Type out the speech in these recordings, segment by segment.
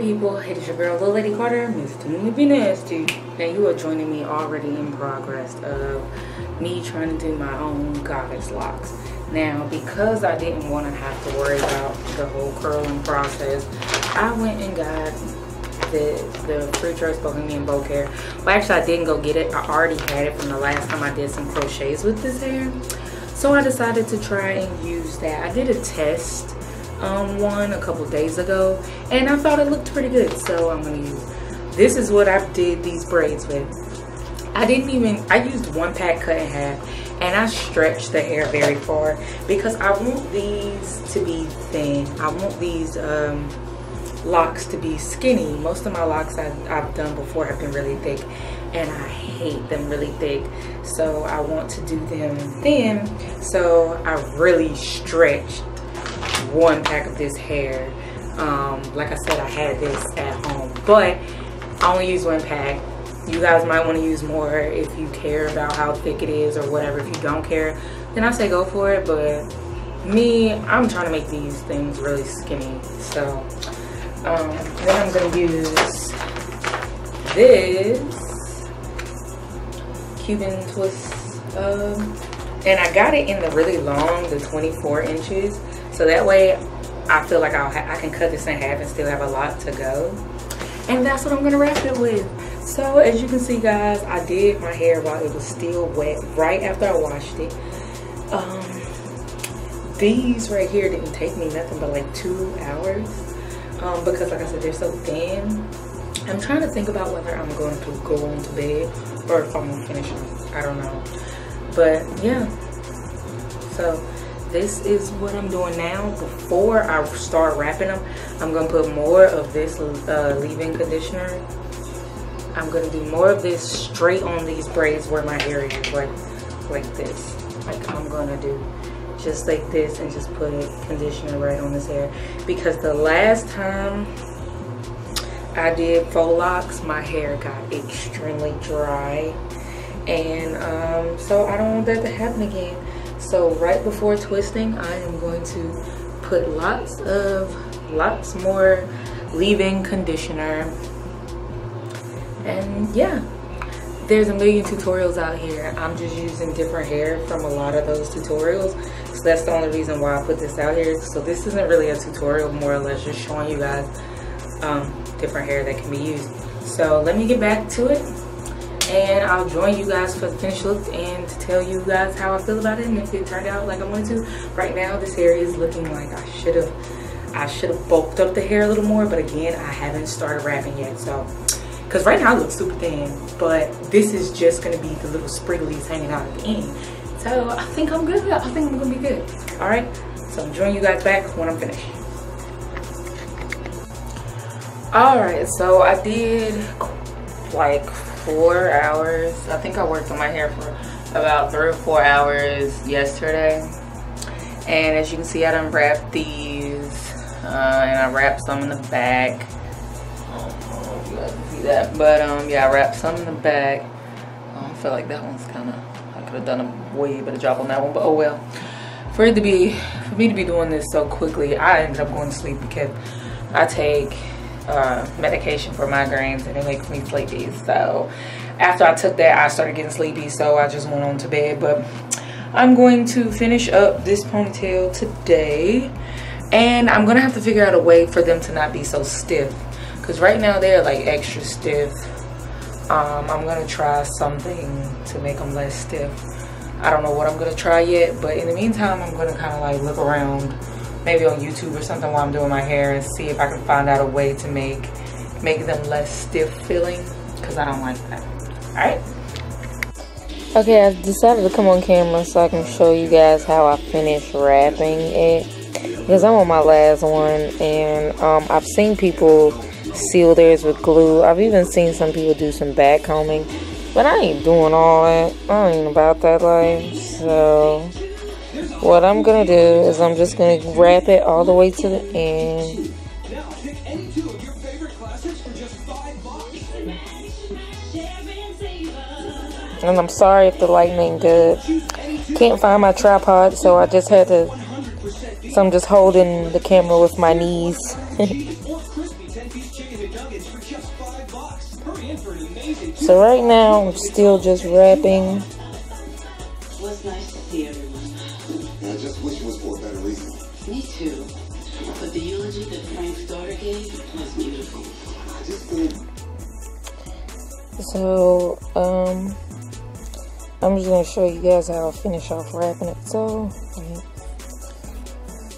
People, hey, it's your girl, Little Lady Carter, Mr. Be Nasty. Now you are joining me already in progress of me trying to do my own goddess locks. Now, because I didn't want to have to worry about the whole curling process, I went and got the Free Choice Bohemian Bow Care. Well, actually, I didn't go get it. I already had it from the last time I did some crochets with this hair. So I decided to try and use that. I did a test one a couple days ago, and I thought it looked pretty good, so I'm gonna use this. Is what I did these braids with. I used one pack cut in half, and I stretched the hair very far because I want these to be thin. I want these locks to be skinny. Most of my locks I've done before have been really thick, and I hate them really thick, so I want to do them thin. So I really stretched one pack of this hair. Like I said, I had this at home, but I only use one pack. You guys might want to use more if you care about how thick it is or whatever. If you don't care, then I say go for it, but me, I'm trying to make these things really skinny. So then I'm gonna use this Cuban twist, and I got it in the really long, the 24 inches. So that way, I feel like I can cut this in half and still have a lot to go. And that's what I'm gonna wrap it with. So as you can see, guys, I did my hair while it was still wet, right after I washed it. These right here didn't take me nothing but like 2 hours, because like I said, they're so thin. I'm trying to think about whether I'm going to go on to bed or if I'm gonna finish them. I don't know. But yeah, so this is what I'm doing now. Before I start wrapping them, I'm gonna put more of this leave-in conditioner. I'm gonna do more of this straight on these braids where my hair is, like this. Like I'm gonna do just like this and just put conditioner right on this hair, because the last time I did faux locks, my hair got extremely dry, and so I don't want that to happen again. So right before twisting, I am going to put lots more leave-in conditioner. And yeah, there's a million tutorials out here. I'm just using different hair from a lot of those tutorials. So that's the only reason why I put this out here. So this isn't really a tutorial, more or less just showing you guys different hair that can be used. So let me get back to it, and I'll join you guys for the finished look and to tell you guys how I feel about it and if it turned out like I wanted to. Right now, this hair is looking like I should have bulked up the hair a little more, but again, I haven't started wrapping yet. So, because right now it looks super thin, but this is just gonna be the little sprigglies hanging out at the end. So I think I'm good. I think I'm gonna be good. All right, so I'm joining you guys back when I'm finished. All right, so I did like 4 hours. I think I worked on my hair for about 3 or 4 hours yesterday, and as you can see, I done wrapped these, and I wrapped some in the back. I don't know if you guys can see that, but yeah, I wrapped some in the back. I feel like that one's kind of, I could have done a way better job on that one, but oh well. For me to be doing this so quickly, I ended up going to sleep because I take medication for migraines and it makes me sleepy. So after I took that, I started getting sleepy, so I just went on to bed. But I'm going to finish up this ponytail today, and I'm gonna have to figure out a way for them to not be so stiff, because right now they're like extra stiff. I'm gonna try something to make them less stiff. I don't know what I'm gonna try yet, but in the meantime, I'm gonna kind of like look around, maybe on YouTube or something while I'm doing my hair, and see if I can find out a way to make them less stiff feeling, because I don't like that. All right. Okay, I decided to come on camera so I can show you guys how I finished wrapping it, because I'm on my last one, and I've seen people seal theirs with glue. I've even seen some people do some back combing, but I ain't doing all that. I ain't about that life. So what I'm gonna do is I'm just gonna wrap it all the way to the end. And I'm sorry if the lighting ain't good. Can't find my tripod, so I just had to, so I'm just holding the camera with my knees. So right now, I'm still just wrapping. Was nice to see everyone. I just wish it was for a better reason. Me too. But the eulogy that Frank's daughter gave was beautiful. I just feel... So, I'm just gonna show you guys how I finish off wrapping it. So,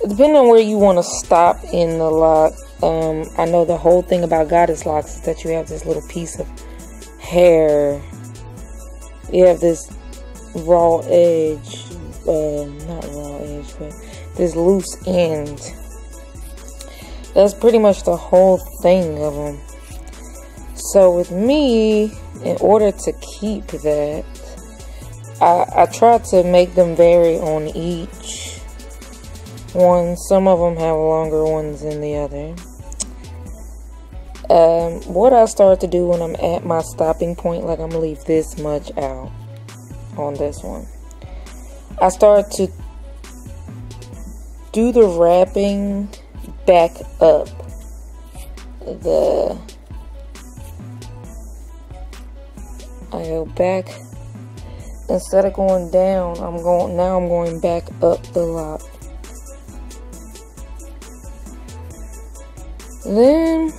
depending on where you want to stop in the lock, I know the whole thing about goddess locks is that you have this little piece of hair. You have this raw edge, not raw edge, but this loose end. That's pretty much the whole thing of them. So with me, in order to keep that, I try to make them vary on each one. Some of them have longer ones than the other. What I start to do when I'm at my stopping point, like I'm gonna leave this much out on this one, I start to do the wrapping back up I go back, instead of going down, I'm going back up the lock. Then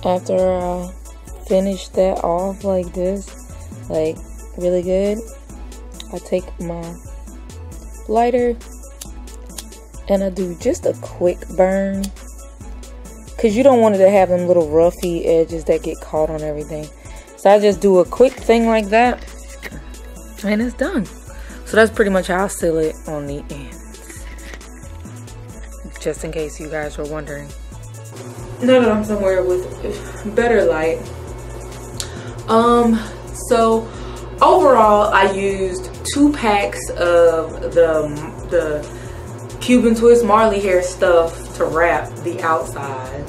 after I finish that off like this, like really good, I take my lighter and I do just a quick burn, because you don't want it to have them little roughy edges that get caught on everything. So I just do a quick thing like that and it's done. So that's pretty much how I seal it on the ends, just in case you guys were wondering. Now that I'm somewhere with better light, so overall I used 2 packs of the Cuban twist Marley hair stuff to wrap the outside,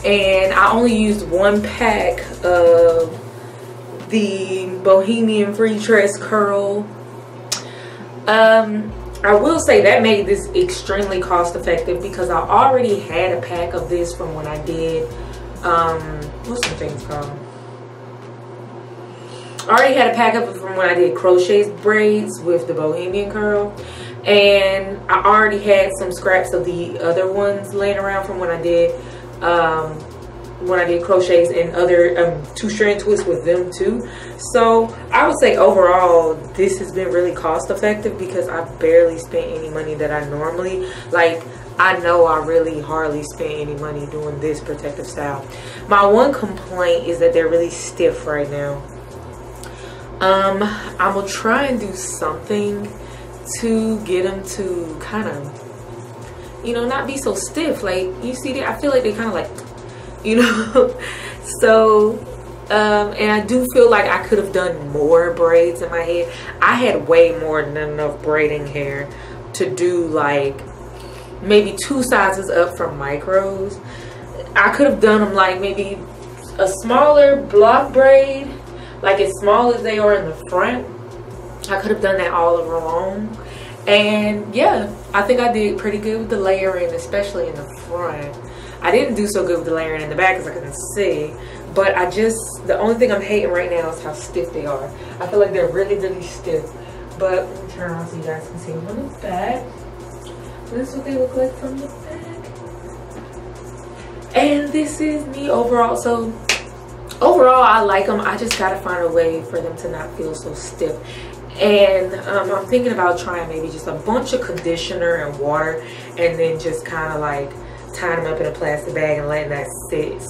and I only used 1 pack of the Bohemian Free Tress Curl. I will say that made this extremely cost effective, because I already had a pack of this from when I did what's the things called? I already had a pack of it from when I did crochet braids with the Bohemian curl, and I already had some scraps of the other ones laying around from when I did crochets and other 2-strand twists with them too. So I would say overall this has been really cost effective, because I barely spent any money that I normally, like, I know I really hardly spent any money doing this protective style. My one complaint is that they're really stiff right now. I'm gonna try and do something to get them to kind of, you know, not be so stiff. Like, you see, I feel like they kind of like, you know. So and I do feel like I could have done more braids in my head. I had way more than enough braiding hair to do like maybe 2 sizes up from micros. I could have done them like maybe a smaller block braid, like as small as they are in the front. I could have done that all along. And yeah, I think I did pretty good with the layering, especially in the front. I didn't do so good with the layering in the back because I couldn't see. But the only thing I'm hating right now is how stiff they are. I feel like they're really, really stiff. But let me turn around so you guys can see them from the back. This is what they look like from the back. And this is me overall. So overall, I like them. I just gotta find a way for them to not feel so stiff. And I'm thinking about trying maybe just a bunch of conditioner and water, and then just kind of like tying them up in a plastic bag and letting that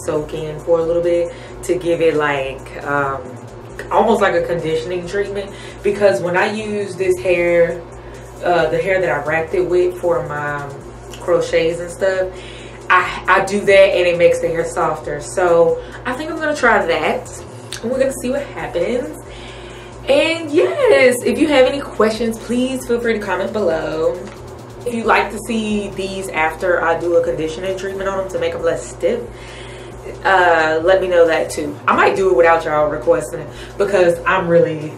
soak in for a little bit to give it like almost like a conditioning treatment. Because when I use this hair, the hair that I wrapped it with for my crochets and stuff, I do that and it makes the hair softer. So I think I'm gonna try that and we're gonna see what happens. And yes, if you have any questions, please feel free to comment below. If you'd like to see these after I do a conditioning treatment on them to make them less stiff, let me know that too. I might do it without y'all requesting it, because I'm really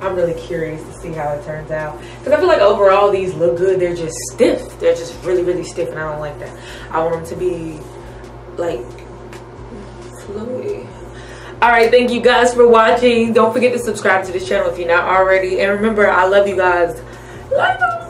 I'm really curious to see how it turns out. Because I feel like overall these look good. They're just stiff. They're just really, really stiff, and I don't like that. I want them to be like flowy. Alright, thank you guys for watching. Don't forget to subscribe to this channel if you're not already. And remember, I love you guys. Love you.